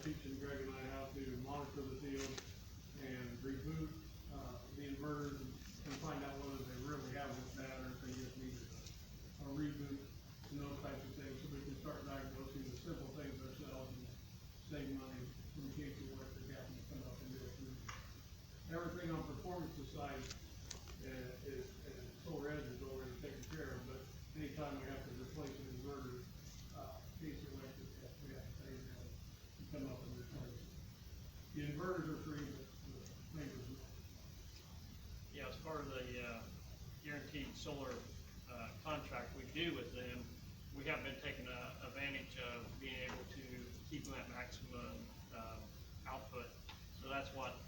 teaching Greg and I how to monitor the field and reboot, the inverters and find out whether they really have went bad or if they just needed a reboot and those types of things, so we can start diagnosing the simple things ourselves and save money in case the electric happens to come up and do it. Everything on performance side is solar edge is already taken care of, but anytime we have to replace an inverter, case electric, we have to pay to come up and replace it. The inverters are free, but the things are not. Yeah, as part of the guaranteed solar contract we do with them, we have been taking advantage of being able to keep them at maximum output. So that's what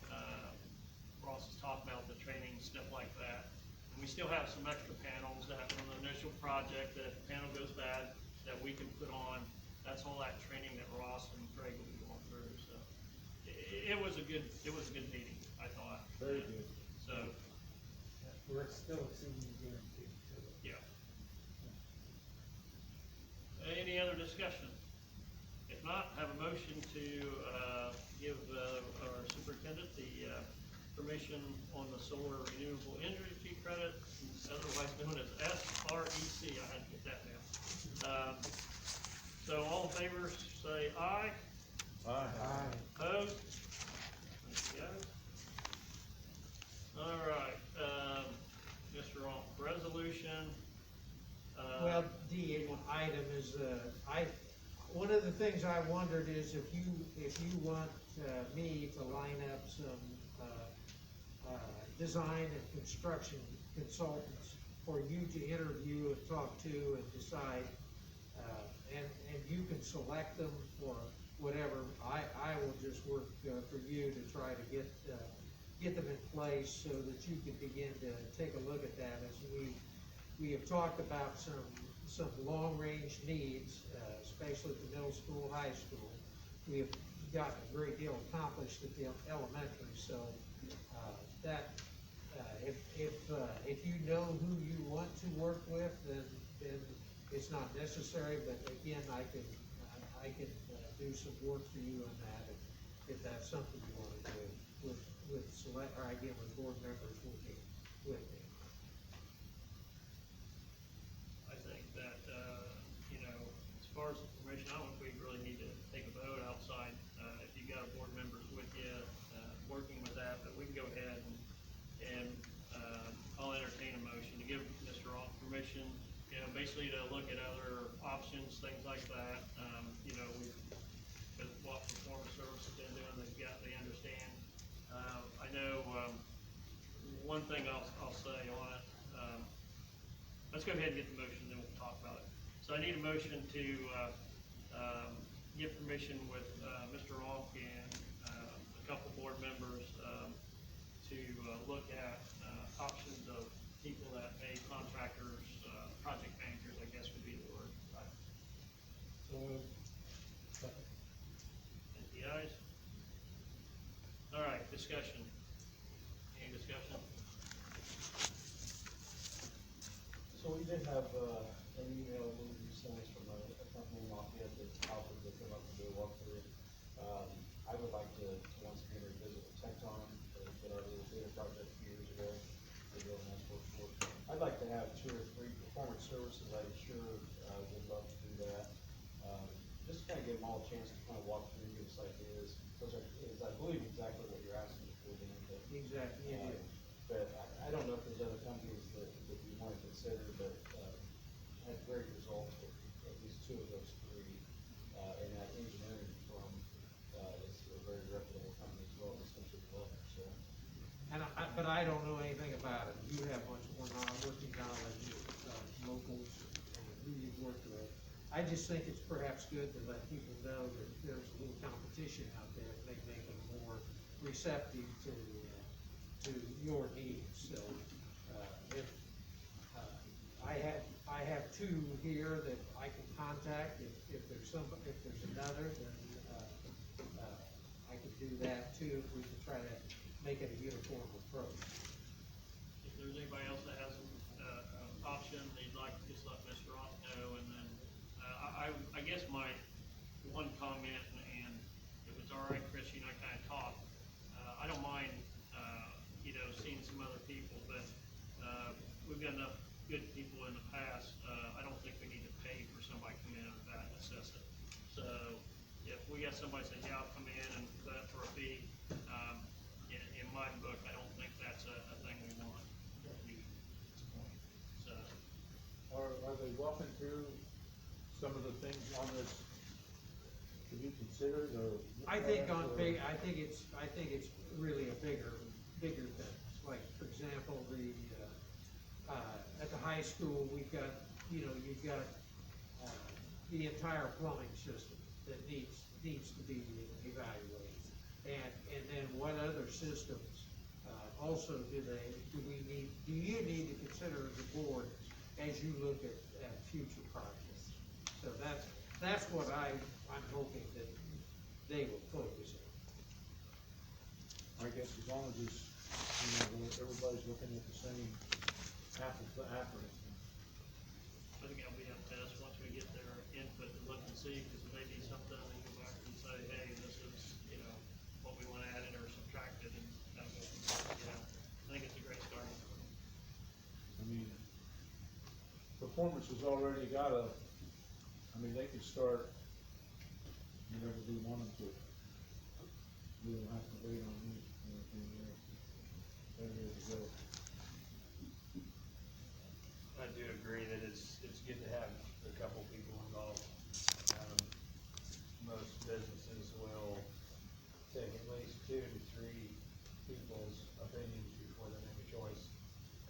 Ross is talking about, the training, stuff like that. And we still have some extra panels that from the initial project, that if the panel goes bad, that we can put on. That's all that training that Ross and Craig will be going through. So it was a good meeting, I thought. Very good. So We're still exceeding the guarantee. yeah. Any other discussion? If not, have a motion to give our superintendent the permission on the solar renewable energy credit, otherwise known as SREC. I had to get that down. So all in favor, say aye. Aye. Opposed? Yes. All right, Mr. Ronk, resolution. Well, D, one item is, one of the things I wondered is if you want, me to line up some, design and construction consultants for you to interview and talk to and decide, and you can select them for whatever. I will just work, for you to try to get them in place so that you can begin to take a look at that. As we have talked about some long-range needs, especially at the middle school, high school. We have gotten a great deal accomplished at the elementary, so if you know who you want to work with, then it's not necessary. But again, I can do some work for you on that if that's something you want to do with select, or again with board members working with me. I think that, as far as information, I don't know if we really need to take a vote outside, if you got board members with you, working with that, but we can go ahead and I'll entertain a motion to give Mr. Ronk permission, basically to look at other options, things like that. With what performance services been doing, they understand. I know, one thing I'll say on it, let's go ahead and get the motion, then we'll talk about it. So I need a motion to give permission with Mr. Ronk and a couple board members to look at options of people that may contractors, project managers, I guess would be the word. Right? So, Any ayes? All right, discussion. Any discussion? So we did have an email recently from a company in Lafayette that offered to come up and do a walkthrough. I would like to once again revisit the Tecton that our little data project a few years ago. They really nice work for it. I'd like to have 2 or 3 performance services. I sure would love to do that. Just to kind of give them all a chance to kind of walk through, give us ideas. Those is I believe exactly what you're asking for, Dan. exactly, yeah. But I don't know if there's other companies that you want to consider, but had great results with at least 2 of those 3. And that engineering firm is a very reputable company as well, essentially development. So, But I don't know anything about it. You have much more working knowledge of locals and who you've worked with. I just think it's perhaps good to let people know that there's a little competition out there. They make them more receptive to your needs. So if I have 2 here that I can contact. If there's another, then I could do that too. If we can try to make it a uniform approach. If there's anybody else that has an option, they'd like to just let Mr. Ronk know, and then I guess my one comment, and if it's all don't mind, you know, seeing some other people, but, we've got enough good people in the past. I don't think we need to pay for somebody to come in of that necessity. So, if we got somebody saying, yeah, I'll come in and put up for a fee, in my book, I don't think that's a thing we want to do at this point. So, Are they walking through some of the things on this to be considered, or? I think I think it's really a bigger thing. Like, for example, at the high school, we've got, you know, you've got, the entire plumbing system that needs to be evaluated. And then what other systems, also do you need to consider as a board as you look at future projects? So that's what I'm hoping that they will focus on. I guess as long as it's, you know, everybody's looking at the same apple to apple. I think it'll be up to us, once we get their input, to look and see, because it may be something they go back and say, hey, this is, you know, what we want added or subtracted, and kind of go from there, you know. I think it's a great starting point. I mean, performance has already got they could start whenever we want them to. We don't have to wait on anything else. They're ready to go. I do agree that it's good to have a couple people involved. Most businesses will take at least 2 to 3 people's opinions before they make a choice.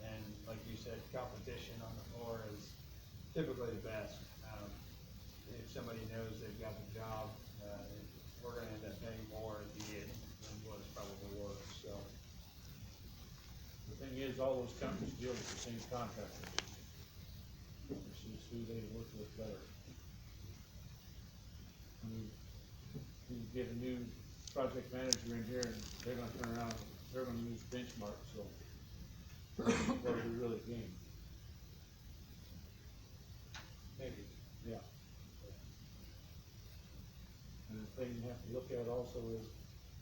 And like you said, competition on the floor is typically the best. If somebody knows they've got the job, we're gonna end up paying more at the end than what it's probably worth, so. The thing is, all those companies deal with the same contractors. It's just who they work with better. I mean, you get a new project manager in here and they're gonna turn around, they're gonna use benchmark, so what do we really gain? Maybe. Yeah. And the thing you have to look at also is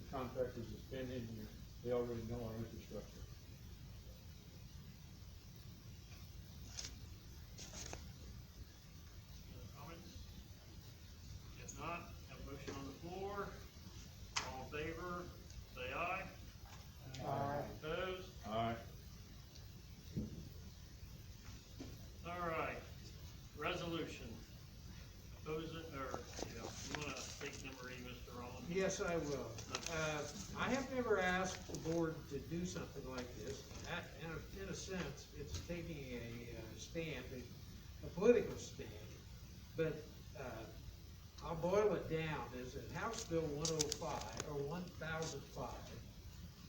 the contractors that's been in here, they already know our infrastructure. Other comments? If not, have a motion on the floor. All in favor, say aye. Opposed? Alright. All right, resolution. Oppose it, or, you know, you wanna take number E, Mr. Rollins? Yes, I will. I have never asked the board to do something like this. In a sense, it's taking a stand, a political stand. But, I'll boil it down, is that House Bill 105, or 1005,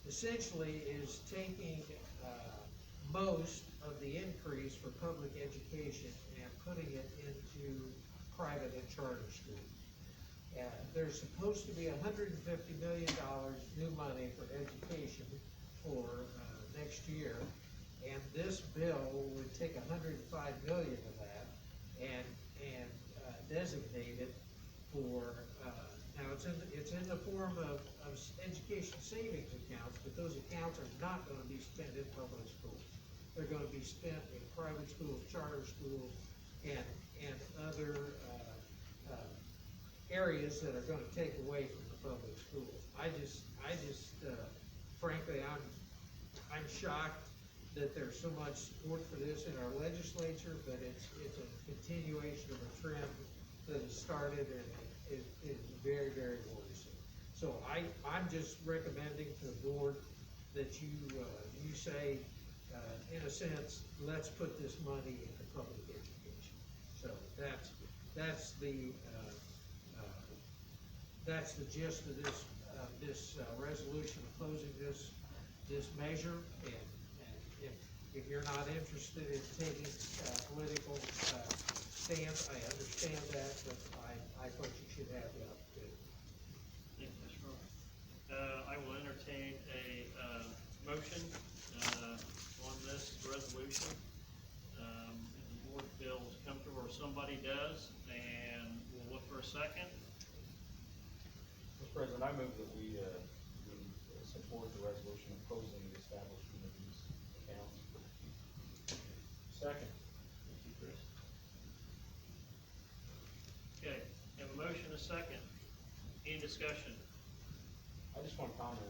essentially is taking, most of the increase for public education and putting it into private and charter schools. There's supposed to be $150 million new money for education for next year, and this bill would take $105 million of that and designate it for. Now it's in the form of education savings accounts, but those accounts are not going to be spent in public schools. They're going to be spent in private schools, charter schools, and other areas that are gonna take away from the public schools. I just, frankly, I'm shocked that there's so much support for this in our legislature, but it's a continuation of a trend that has started and is very, very worrisome. So I'm just recommending to the board that you say, in a sense, let's put this money into public education. So that's the gist of this resolution opposing this measure. And if you're not interested in taking political stance, I understand that, but I thought you should have the opportunity. Thank you, Mr. Rollins. I will entertain a motion on this resolution. If the board feels comfortable, or somebody does, and we'll look for a second. Mr. President, I move that we support the resolution opposing the establishment of these accounts. Second. Thank you, Chris. Okay, have a motion, a second. Any discussion? I just want to comment,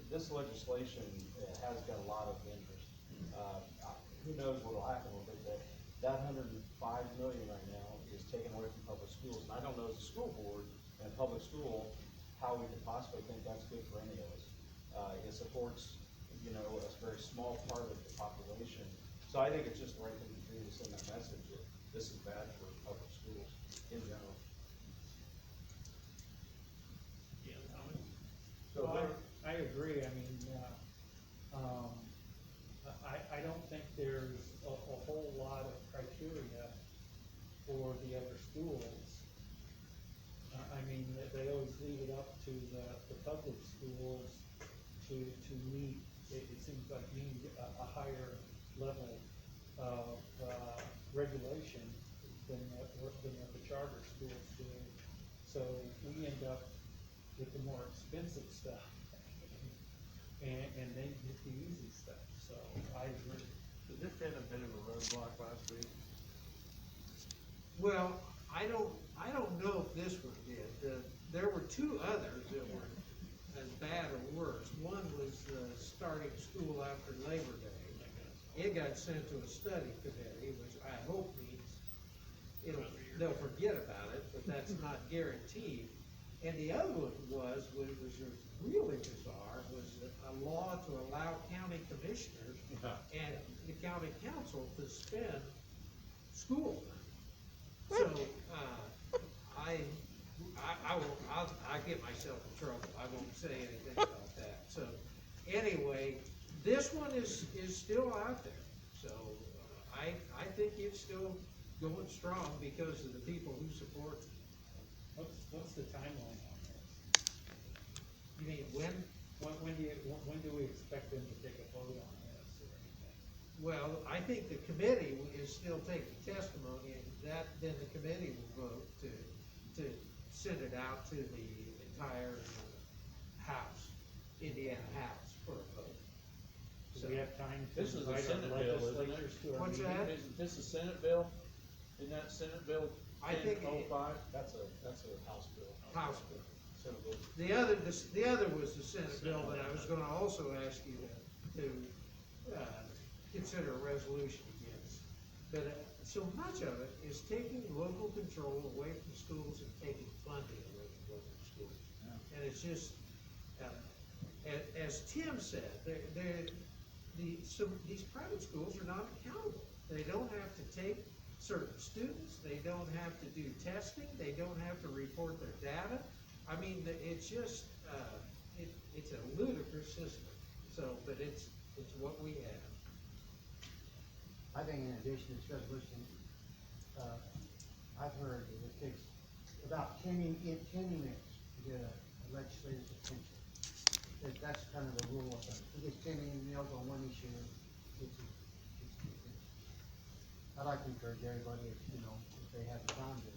this legislation has got a lot of interest. Who knows what'll happen with it, that $105 million right now is taken away from public schools, and I don't know as a school board and a public school, how we could possibly think that's good for any of us. It supports, you know, a very small part of the population, so I think it's just the right thing to do to send that message that this is bad for public schools in general. Any other comments? So Well, there, I agree, I mean, I don't think there's a whole lot of criteria for the other schools. I mean, they always leave it up to the public schools to meet, it seems like need a higher level of, regulation than what the charter schools do. So we end up with the more expensive stuff, and they get the easy stuff, so I agree. Did this have a bit of a roadblock last week? Well, I don't know if this one did. There were two others that were as bad or worse. One was starting school after Labor Day. It got sent to a study committee, which I hope means they'll forget about it, but that's not guaranteed. And the other one was really bizarre, was a law to allow county commissioners and the county council to spend school money. So, I'll get myself in trouble, I won't say anything about that. So, anyway, this one is still out there, so, I think it's still going strong because of the people who support it. What's the timeline on this? You mean, when? When do we expect them to take a vote on this or anything? Well, I think the committee is still taking testimony, and then the committee will vote to send it out to the entire House, Indiana House for a vote. Do we have time to This is a invite our Senate bill, isn't it? legislators to our What's meeting? that? isn't this a Senate bill? Isn't that Senate Bill I think it- 1005? That's a House bill. House bill. So the- The other was the Senate bill that I was gonna also ask you to consider a resolution against. But, so much of it is taking local control away from schools and taking funding away from local schools. And it's just, as Tim said, these private schools are not accountable. They don't have to take certain students, they don't have to do testing, they don't have to report their data. I mean, it's just, it's a ludicrous system, so, but it's what we have. I think in addition to this resolution, I've heard that it takes about 10 minutes to get a legislative attention. That's kind of the rule of thumb. If you get 10 emails on one issue, it's I'd like to encourage everybody, if they have the time to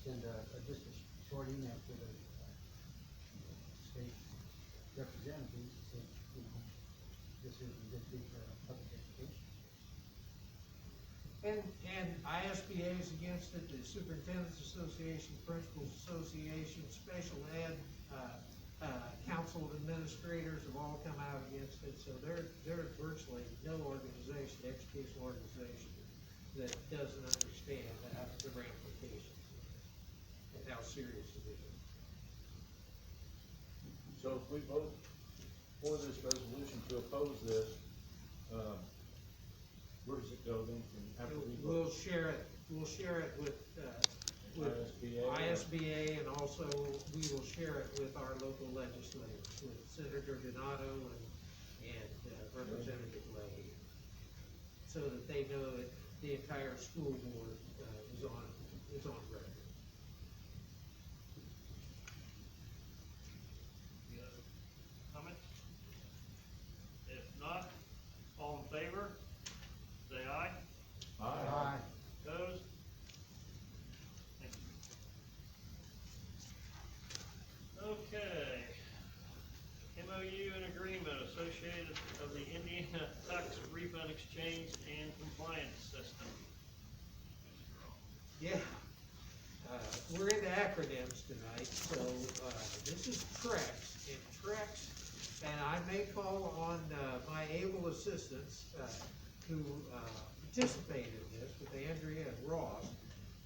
send just a short email to the state representatives, to say, this is a good thing for public education. And ISBA is against it, the Superintendent's Association, Principals Association, Special Ed, Council of Administrators have all come out against it, so there's virtually no organization, educational organization, that doesn't understand the ramifications and how serious it is. So if we vote for this resolution to oppose this, where does it go then from after we We'll vote? share it with ISBA, and also we will share it with our local legislators, with Senator Donato and Representative Leahy, so that they know that the entire school board is on record. Any other comments? If not, all in favor, say aye. Aye. Opposed? Thank you. Okay. MOU Associated of the Indiana Tax Refund Exchange and Compliance System. Yeah. We're into acronyms tonight, so, this is TREX, and TREX, and I may call on, my able assistants, who, participate in this with Andrea and Ross.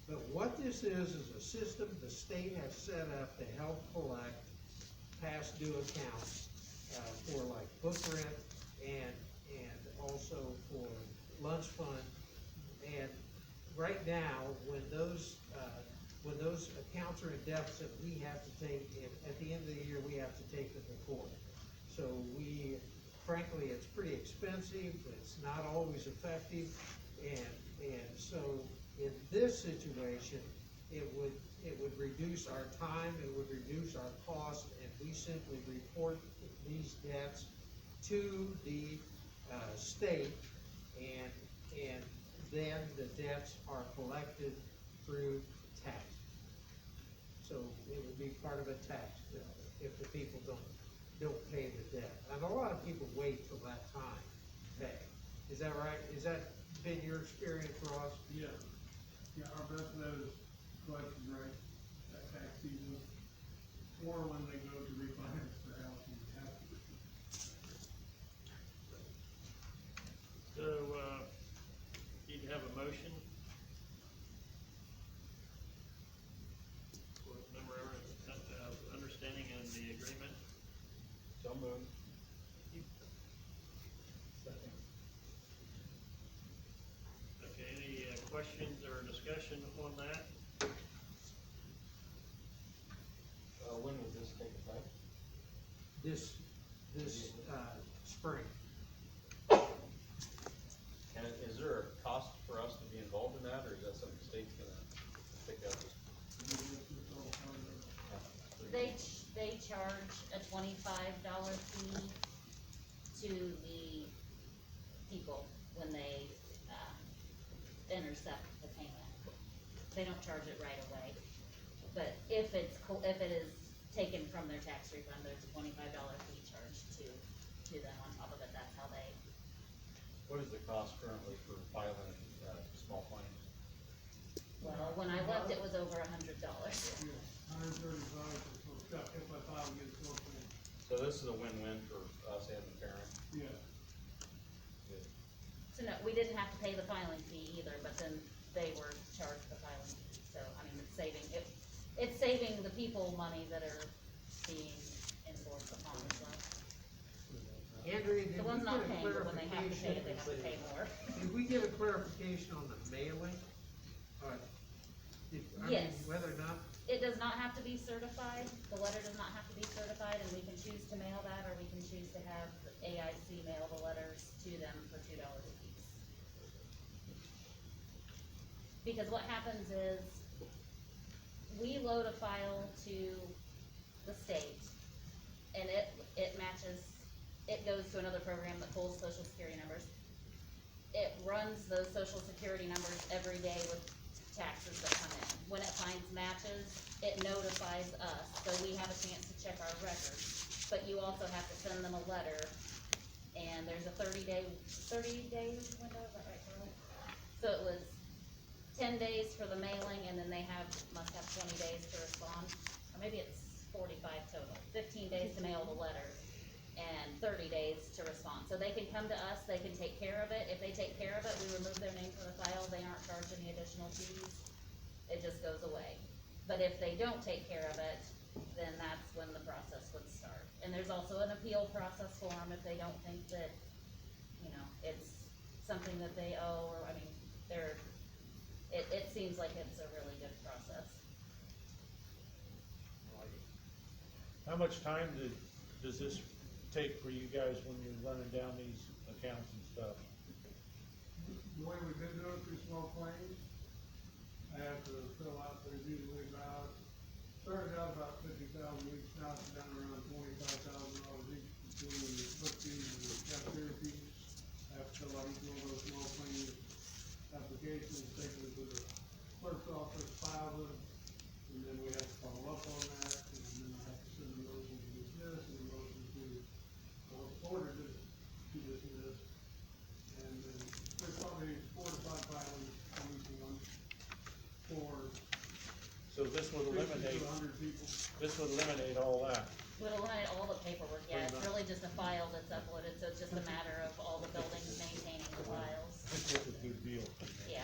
But what this is a system the state has set up to help collect past due accounts, for like book rent and also for lunch fund. And right now, when those accounts are in deficit, we have to take, at the end of the year, we have to take them to court. So frankly, it's pretty expensive, it's not always effective, and so in this situation, it would reduce our time, it would reduce our cost, and we simply report these debts to the, state, and then the debts are collected through tax. So it would be part of a tax bill if the people don't pay the debt. And a lot of people wait till that time to pay. Is that right? Is that been your experience, Ross? Yeah, yeah, our best bet is collection rate at tax season, or when they go to refinance their house and they have to. So, need to have a motion for the memorandum of understanding and the agreement. So moved. Second. Okay, any questions or discussion on that? When would this take effect? This, spring. And is there a cost for us to be involved in that, or is that something the state's gonna pick up? They charge a $25 fee to the people when they, intercept the payment. They don't charge it right away, but if it is taken from their tax refund, there's a $25 fee charged to them on top of it, that's how they. What is the cost currently for filing, small claims? Well, when I left, it was over $100. Yeah, $135 for stuff, if I file against something. So this is a win-win for us and the parent. Yeah, So no, we didn't have to pay the filing fee either, but then they were charged the filing fee, so, I mean, it's saving the people money that are being enforced upon as well. Andrea, did The we ones not get a paying, but when they have to pay it, they clarification? have to pay more. Did we get a clarification on the mailing? I mean, Yes. whether or not, It does not have to be certified, the letter does not have to be certified, and we can choose to mail that, or we can choose to have AIC mail the letters to them for $2 a piece. Because what happens is, we load a file to the state, and it matches, it goes to another program that pulls social security numbers. It runs those social security numbers every day with taxes that come in. When it finds matches, it notifies us, so we have a chance to check our records. But you also have to send them a letter, and there's a 30-day window, is that right, Carly? So it was 10 days for the mailing, and then they must have 20 days to respond, or maybe it's 45 total. 15 days to mail the letter, and 30 days to respond. So they can come to us, they can take care of it. If they take care of it, we remove their name from the file, they aren't charged any additional fees. It just goes away. But if they don't take care of it, then that's when the process would start. And there's also an appeal process for them if they don't think that, it's something that they owe, or, I mean, it seems like it's a really good process. How much time does this take for you guys when you're running down these accounts and stuff? the way we've been doing through small claims, I have to fill out, there's usually started out about 50,000 each, now it's down around $25,000 each between the book fees and the cafeteria fees. I have to fill out each one of those small claims applications, take them to the clerk's office, file them, and then we have to follow up on that, and then I have to send a motion to dismiss and a motion to order to this would 50 eliminate, to 100 people. this would eliminate all that. Would eliminate all the paperwork, yeah, Pretty it's much. really just a file that's uploaded, so it's just a matter of all the buildings maintaining the files, This was a good deal. yeah.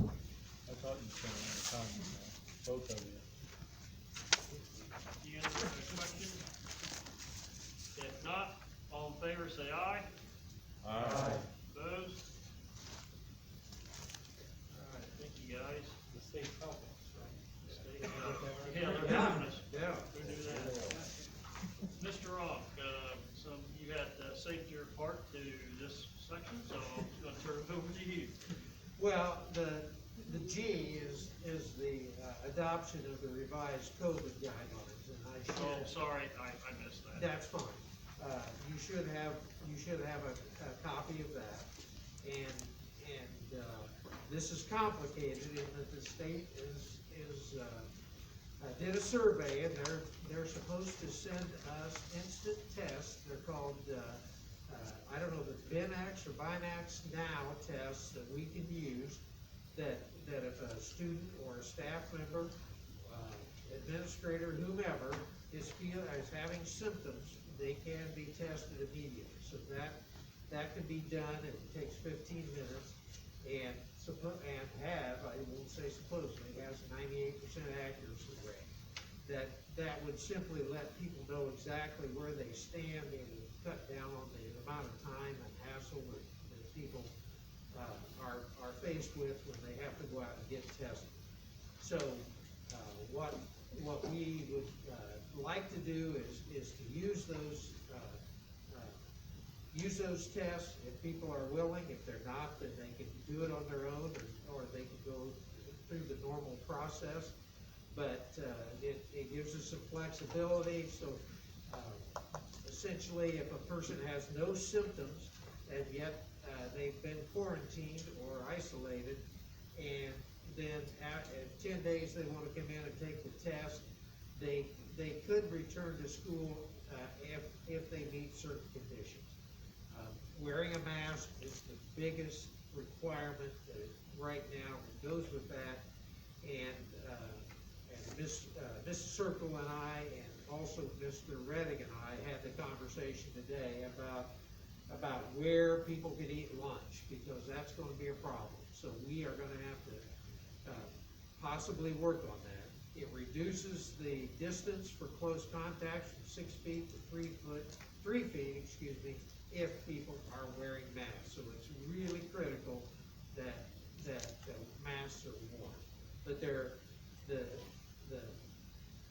I thought you spent a lot of time on that, both of you. Any other questions? If not, all in favor, say aye. Opposed? Alright, thank you guys. The state helping us, right? Yeah, they're helping us. Yeah. Go do that. Mr. Rock, you had saved your part to this section, so I'm gonna turn it over to you. Well, the G is the adoption of the revised COVID guidelines, and I Oh, should, sorry, I missed that. that's fine. You should have a copy of that, and this is complicated in that the state did a survey, and they're supposed to send us instant tests, they're called, I don't know if it's Binax or Binax Now tests that we can use, that if a student or a staff member, administrator, whomever, is having symptoms, they can be tested immediately. So that can be done, it takes 15 minutes, and I won't say supposedly, has a 98% accuracy rate. That would simply let people know exactly where they stand, and cut down on the amount of time and hassle that people are faced with when they have to go out and get tested. So, what we would like to do is to use those tests if people are willing. If they're not, then they can do it on their own, or they can go through the normal process. But it gives us some flexibility, so essentially, if a person has no symptoms, and yet they've been quarantined or isolated, and then at 10 days they want to come in and take the test, they could return to school if they meet certain conditions. Wearing a mask is the biggest requirement right now that goes with that, and Mrs. Circle and I, and also Mr. Redding and I had the conversation today about where people could eat lunch, because that's going to be a problem. So we are going to have to possibly work on that. It reduces the distance for close contact from 6 feet to 3 feet, if people are wearing masks. So it's really critical that masks are worn. But the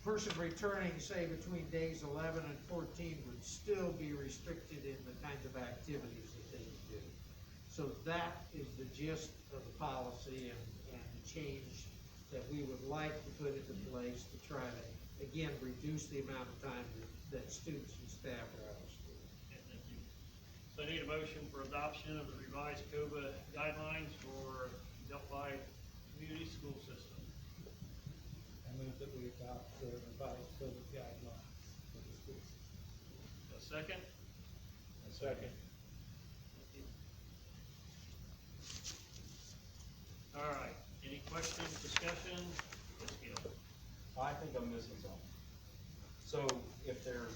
person returning, say, between days 11 and 14 would still be restricted in the kinds of activities that they can do. So that is the gist of the policy and the change that we would like to put into place to try to, again, reduce the amount of time that students and staff are out of school. Okay, thank you. So I need a motion for adoption of the revised COBA guidelines for Delphi Community School System. I move that we adopt the revised COVID guidelines for the schools. A second? A second. All right, any questions, discussion? Let's go. I think I'm missing something. So if they're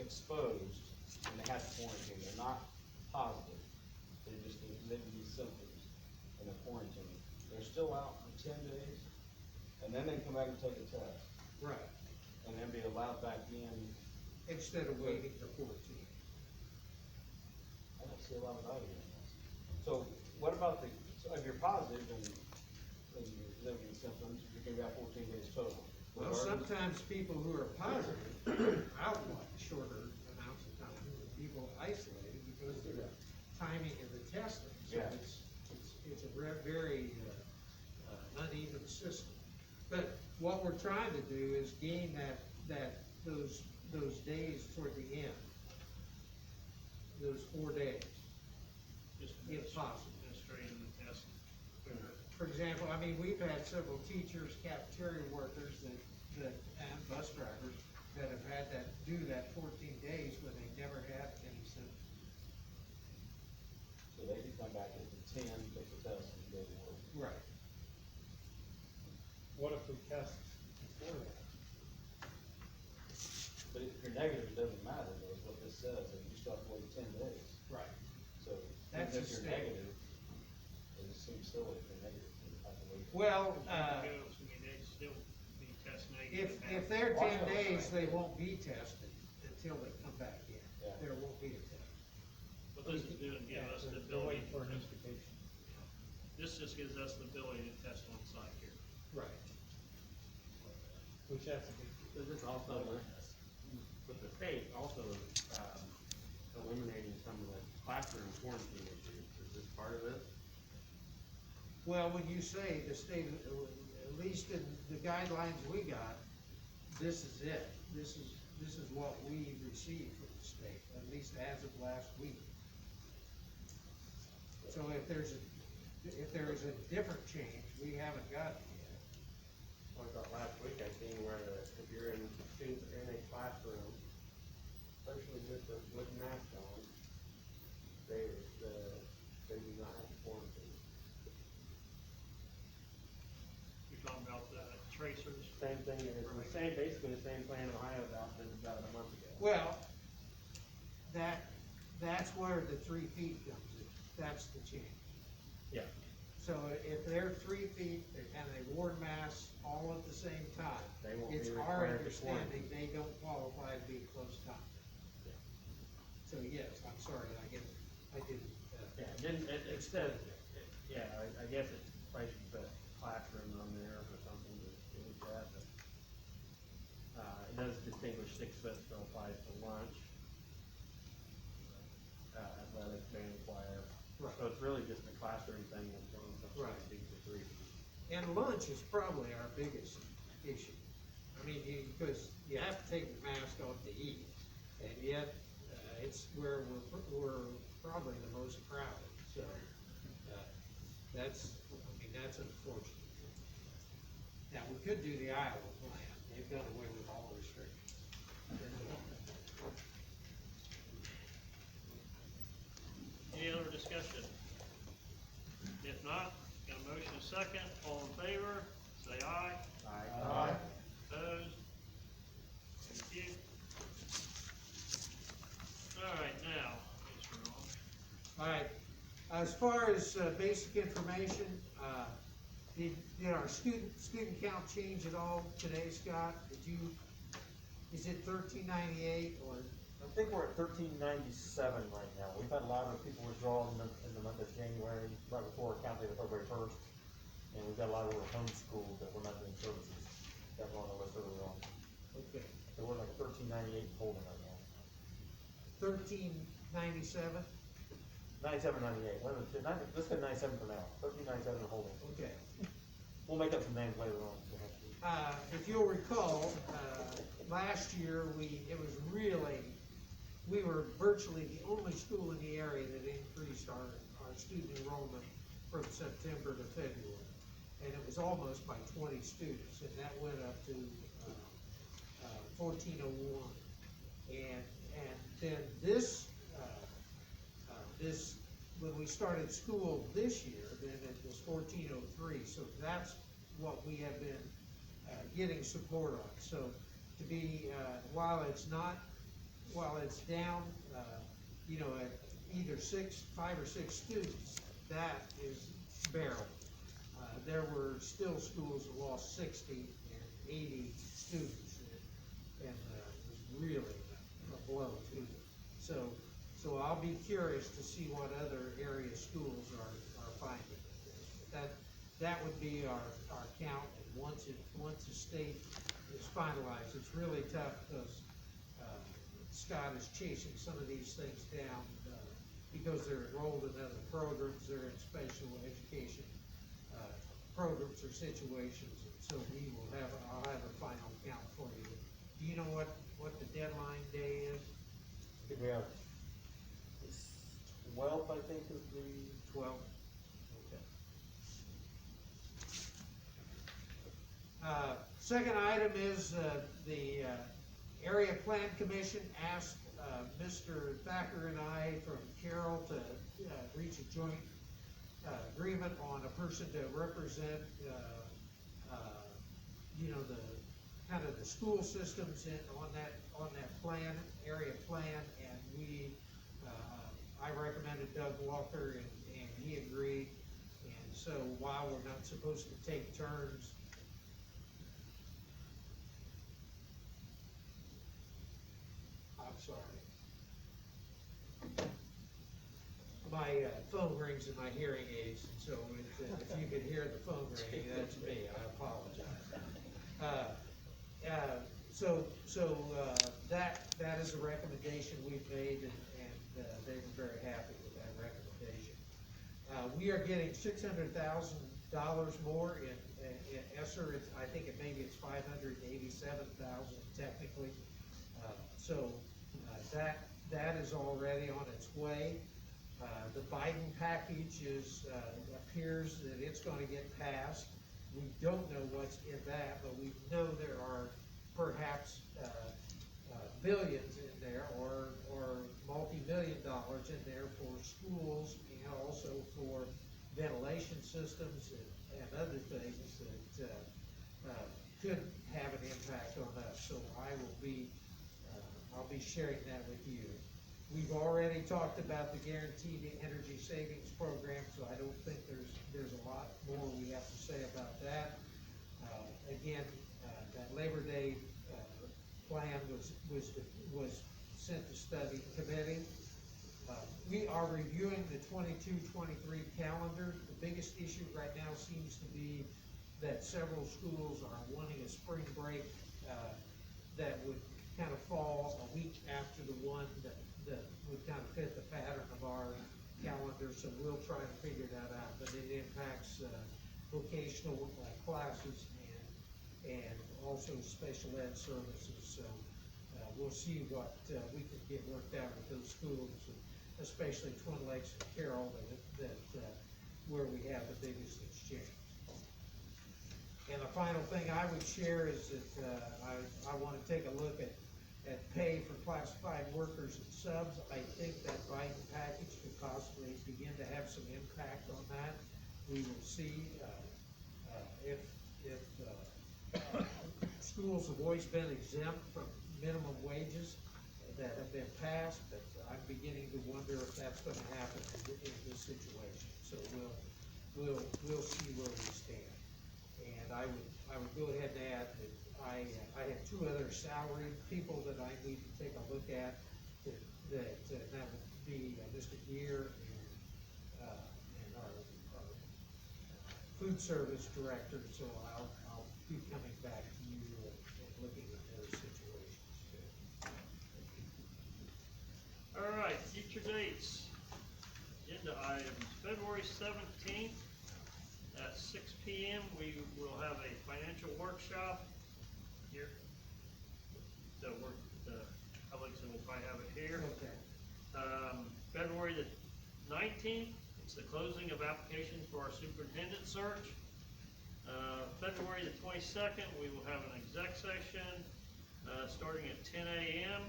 exposed and they have to quarantine, they're not positive, they just exhibit these symptoms and they're quarantined, they're still out for 10 days, and then they come back and take a test, Right. and then be allowed back in. Instead of waiting for 14. I don't see a lot of value in this. So what about so if you're positive and you're exhibiting symptoms, you're gonna have 14 days total. Well, sometimes people who are positive out much shorter amounts of time than people isolated because of the timing of the testing. So Yeah. it's a very uneven system. But what we're trying to do is gain those days toward the end, those 4 days, Just if possible. administrating the test. For example, I mean, we've had several teachers, cafeteria workers and bus drivers that have had that, do that 14 days when they never had any symptoms. So they can come back at the 10, take the test, and go to work. Right. what if we test before that? But if you're negative, it doesn't matter, though, is what this says, and you still have to wait 10 days. Right. So, That's even if a you're state. negative, it just seems silly if you're negative, you have to wait. Well, I mean, they'd still be test negative. if they're Well, I 10 know, days, right. they won't be tested until they come back in. Yeah. There won't be a test. What this is doing, give us the They're ability waiting to for an test. invitation. This just gives us the ability to test on site here. Right. Which that's a big, So this also, with the state, also, eliminating some of the classroom quarantine issues, is this part of this? Well, when you say the state, at least in the guidelines we got, this is it. This is what we received from the state, at least as of last week. So if there is a different change, we haven't got it yet. I thought last week I seen where if you're in, students are in a classroom, especially with mask on, they do not have to quarantine. You're talking about the tracers. Same thing, it's the same, basically the same plan Ohio adopted about a month ago. Well, that's where the 3 feet comes in. That's the change. Yeah. So if they're 3 feet and they wore masks all at the same time, They won't it's be our required to understanding quarantine. they don't qualify to be close contact. Yeah. So yes, I'm sorry, I didn't, Yeah, it didn't, it said, yeah, I guess it probably should put classroom on there or something to do with that, but, it does distinguish 6 foot still applies to lunch, athletic, band, choir. Right. So it's really just a classroom thing that's going from Right. 6 feet to 3 feet. and lunch is probably our biggest issue. I mean, because you have to take your mask off to eat, and yet, it's where we're probably the most crowded, so, that's unfortunate. Now, we could do the Iowa plan, they've done away with all restrictions. Any other discussion? If not, got a motion a second, all in favor, say aye. Aye. Opposed? Thank you. All right, now, Mr. Ron. All right, as far as, basic information, did our student count change at all today, Scott? Is it 1398 or? I think we're at 1397 right now. We've had a lot of people withdraw in the month of January, right before count day of February 1st. And we've got a lot of homeschooled that we're not doing services that were on the list earlier on. Okay, So we're like 1398 holding right now. 1397, 97, 98. Let's go 97 for now. 1397 and holding. okay. We'll make up some names later on. If you'll recall, last year, we were virtually the only school in the area that increased our student enrollment from September to February. And it was almost by 20 students, and that went up to 1401. And then this, when we started school this year, then it was 1403, so that's what we have been getting support on. So to be, while it's down, at either 5 or 6 students, that is bearable. There were still schools that lost 60 and 80 students, and it was really a blow to them. So I'll be curious to see what other area schools are finding with this. That would be our count, and once the state is finalized, it's really tough because Scott is chasing some of these things down because they're enrolled in other programs, they're in special education programs or situations, and so I'll have a final count for you. Do you know what the deadline day is? I think we have 12th, I think, is the 12? Okay. Second item is, the Area Plan Commission asked, Mr. Thacker and I from Carroll to, reach a joint, agreement on a person to represent, kind of the school systems on that plan, area plan, and I recommended Doug Walker, and he agreed. And so while we're not supposed to take turns, I'm sorry. My phone rings in my hearing aids, and so if you could hear the phone ring, that's me, I apologize. That is a recommendation we've made, and they were very happy with that recommendation. We are getting $600,000 more in ESSER. I think maybe it's 587,000 technically. That is already on its way. The Biden package appears that it's gonna get passed. We don't know what's in that, but we know there are perhaps billions in there, or multi-million dollars in there for schools, and also for ventilation systems and other things that could have an impact on us. So I'll be sharing that with you. We've already talked about the guaranteed energy savings program, so I don't think there's a lot more we have to say about that. Again, that Labor Day plan was sent to study committee. We are reviewing the 22-23 calendar. The biggest issue right now seems to be that several schools are wanting a spring break that would kind of fall a week after the one that would kind of fit the pattern of our calendar, so we'll try to figure that out. But it impacts vocational classes and also special ed services, so we'll see what we can get worked out with those schools, especially Twin Lakes and Carroll, where we have the biggest exchange. And the final thing I would share is that I want to take a look at pay for classified workers and subs. I think that Biden package could possibly begin to have some impact on that. We will see if schools have always been exempt from minimum wages that have been passed, but I'm beginning to wonder if that's going to happen in this situation. So we'll see where we stand. And I would go ahead and add that I have two other salaried people that I need to take a look at. That would be Mr. Gear and our food service director. So I'll be coming back to you and looking at those situations too. All right, future dates. Agenda items, February 17th at 6 p.m. We will have a financial workshop here. So the public, so we'll probably have it here. Okay. February the 19th, it's the closing of applications for our superintendent search. February the 22nd, we will have an exec session, starting at 10 a.m.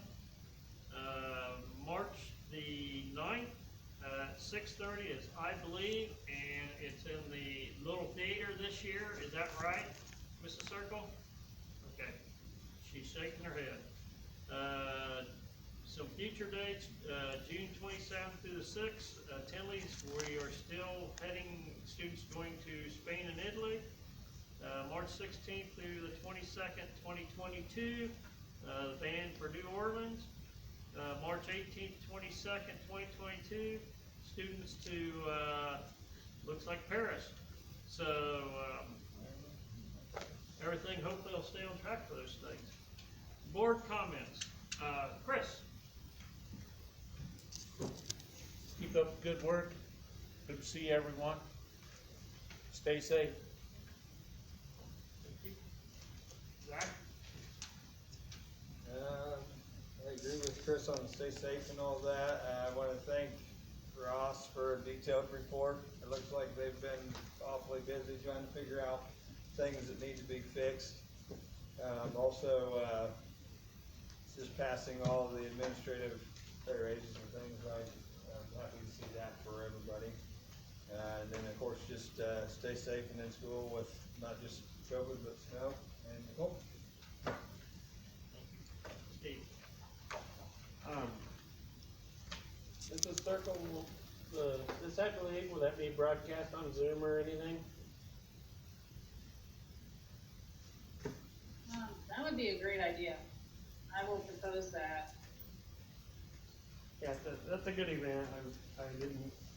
March the 9th, at 6:30 is I Believe, and it's in the little theater this year. Is that right, Mrs. Circle? Okay, she's shaking her head. Some future dates, June 27th through the 6th, Tinley's, we are still heading, students going to Spain and Italy. March 16th through the 22nd, 2022, the band for New Orleans. March 18th, 22nd, 2022, students to, looks like Paris. So, everything, hopefully will stay on track for those things. Board comments. Chris? Keep up the good work. Good to see everyone. Stay safe. Thank you. Zach? I agree with Chris on stay safe and all that. I want to thank Ross for a detailed report. It looks like they've been awfully busy trying to figure out things that need to be fixed. Also, just passing all the administrative pay raises and things. I'm happy to see that for everybody. And then, of course, just stay safe and in school with not just COVID, but snow and cold. Circle, the Central League, will that be broadcast on Zoom or anything? That would be a great idea. I will propose that. Yeah, that's a good event. I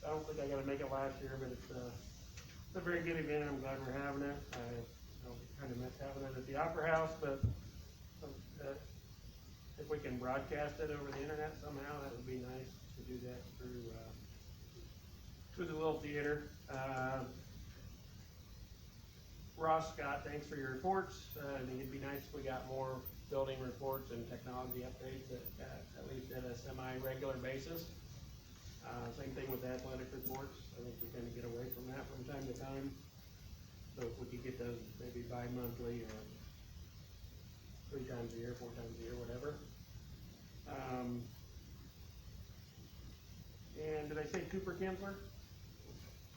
don't think I got to make it last year, but it's a very good event. I'm glad we're having it. I kind of miss having it at the Opera House, but if we can broadcast it over the internet somehow, that would be nice to do that through the little theater. Ross, Scott, thanks for your reports. I think it'd be nice if we got more building reports and technology updates at least at a semi-regular basis. Same thing with athletic reports. I think we kind of get away from that from time to time. So if we could get those maybe bi-monthly or 3 times a year, 4 times a year, whatever. And did I say Cooper Kinsler?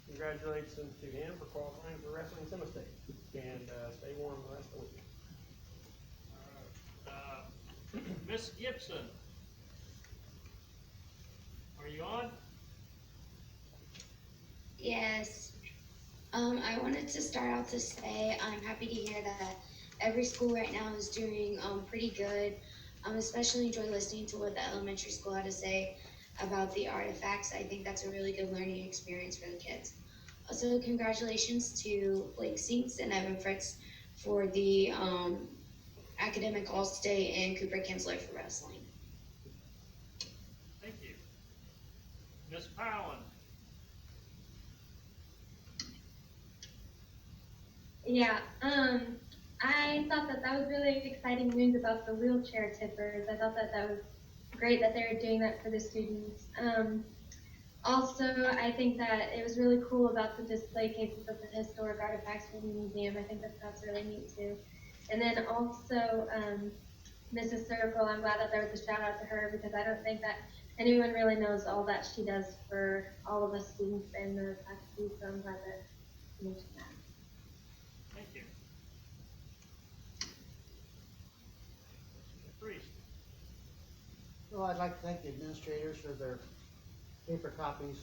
Congratulations to him for qualifying for Wrestling Semi-State. And stay warm the rest of the week. Miss Gibson, are you on? Yes. I wanted to start out to say I'm happy to hear that every school right now is doing pretty good. Especially enjoy listening to what the elementary school had to say about the artifacts. I think that's a really good learning experience for the kids. Also, congratulations to Blake Sinks and Evan Fritz for the academic all-state and Cooper Kinsler for wrestling. Thank you. Miss Powell. Yeah, I thought that was really exciting news about the wheelchair tippers. I thought that was great that they were doing that for the students. Also, I think that it was really cool about the display cases of the historic artifacts from the museum. I think that's really neat too. And then also, Mrs. Circle, I'm glad that there was a shout out to her because I don't think that anyone really knows all that she does for all of us students and the faculty, so I'm glad that you mentioned that. Thank you. Priest. Well, I'd like to thank the administrators for their paper copies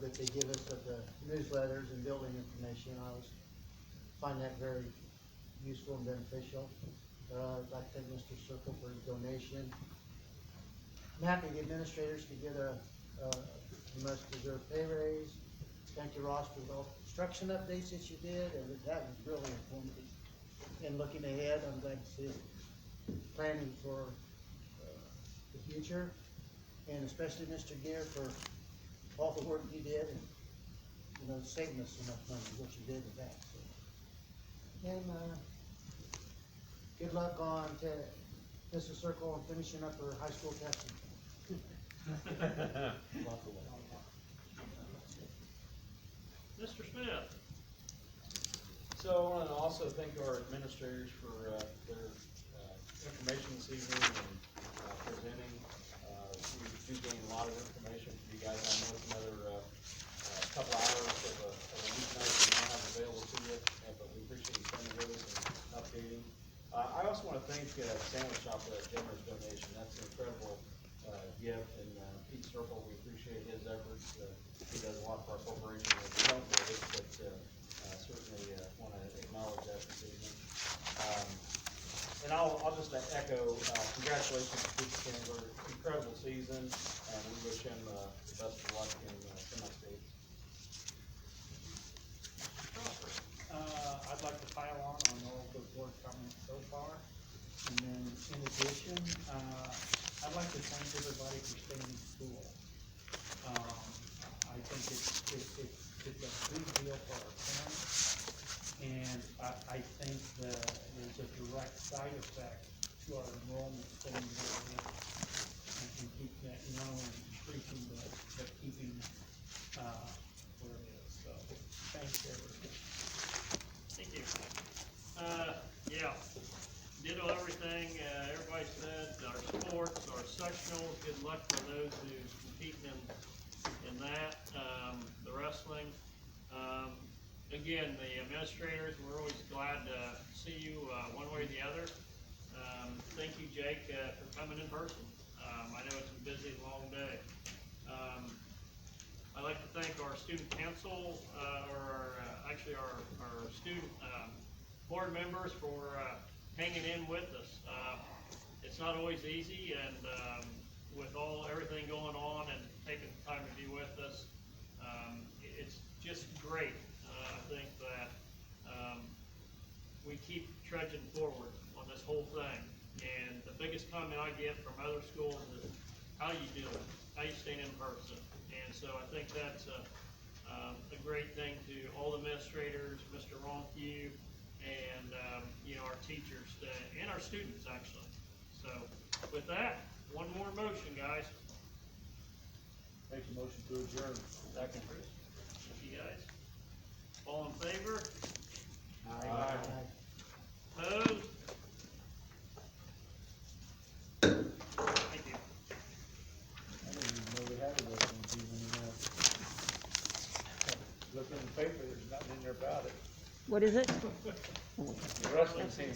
that they give us of the newsletters and building information. I always find that very useful and beneficial. I'd like to thank Mr. Circle for his donation. I'm happy the administrators could get a much deserved pay raise. Thank you, Ross, for all the construction updates that you did, and that was really informative. And looking ahead, I'm glad to see planning for the future, and especially Mr. Gear for all the work you did, and saving us so much money, what you did with that. So. And good luck on to Mrs. Circle and finishing up her high school testing. Mr. Smith. So I want to also thank our administrators for their information this evening and presenting. We do gain a lot of information from you guys. I know it's another couple hours of a weeknight that you don't have available to you, but we appreciate you spending with us and updating. I also want to thank Sandwich Shop for that generous donation. That's an incredible gift, and Pete Circle, we appreciate his efforts. He does a lot for our corporation, and we don't know this, but certainly want to acknowledge that this evening. And I'll just echo congratulations to Pete Chandler. Incredible season, and we wish him the best of luck in semi-state. I'd like to pile on all the board comments so far. And then in addition, I'd like to thank everybody for staying in school. I think it's a big deal for our parents. And I think that there's a direct side effect to our enrollment staying where it is. And can keep that, not only increasing, but keeping where it is. So thanks everybody. Thank you. Yeah, ditto everything, everybody said, our sports, our sectionals, good luck for those who's competing in that, the wrestling. Again, the administrators, we're always glad to see you, one way or the other. Thank you, Jake, for coming in person. I know it's a busy, long day. I'd like to thank our student council, actually our student, board members for, hanging in with us. It's not always easy, and, with everything going on and taking the time to be with us, it's just great. I think that, we keep trudging forward on this whole thing. And the biggest comment I get from other schools is, how you do it? How you staying in person? And so I think that's a great thing to all administrators, Mr. Ronque, and, our teachers, and our students, actually. So with that, one more motion, guys. Make a motion to adjourn. Second. Thank you, guys. All in favor? Aye. Opposed? Thank you. I didn't even know we had a wrestling team anymore. Look in the paper, there's nothing in there about it. What is it? The wrestling team.